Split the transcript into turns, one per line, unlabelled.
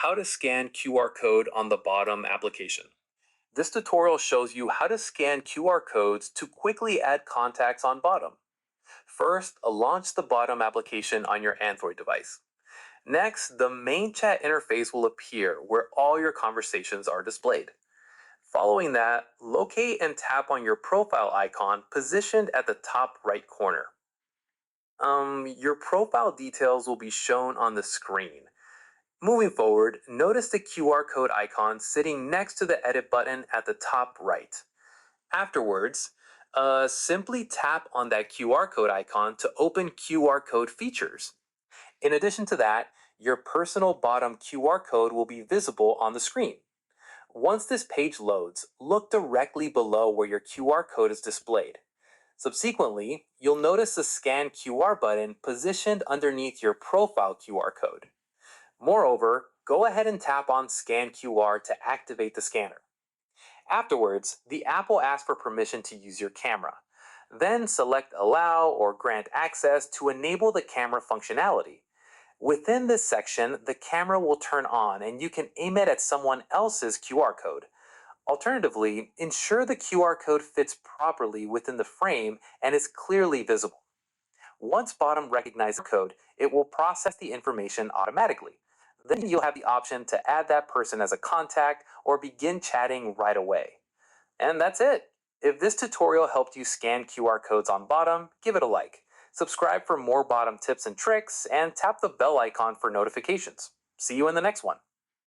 How to scan QR code on the BOTIM application. This tutorial shows you how to scan QR codes to quickly add contacts on BOTIM. First, launch the BOTIM application on your Android device. Next, the main chat interface will appear where all your conversations are displayed. Following that, locate and tap on your profile icon positioned at the top right corner. Your profile details will be shown on the screen. Moving forward, notice the QR code icon sitting next to the edit button at the top right. Afterwards, simply tap on that QR code icon to open QR code features. In addition to that, your personal BOTIM QR code will be visible on the screen. Once this page loads, look directly below where your QR code is displayed. Subsequently, you'll notice the Scan QR button positioned underneath your profile QR code. Moreover, go ahead and tap on Scan QR to activate the scanner. Afterwards, the app will ask for permission to use your camera. Then select Allow or Grant Access to enable the camera functionality. Within this section, the camera will turn on and you can aim it at someone else's QR code. Alternatively, ensure the QR code fits properly within the frame and is clearly visible. Once BOTIM recognizes the code, it will process the information automatically. Then you'll have the option to add that person as a contact or begin chatting right away. And that's it. If this tutorial helped you scan QR codes on BOTIM, give it a like. Subscribe for more BOTIM tips and tricks, and tap the bell icon for notifications. See you in the next one.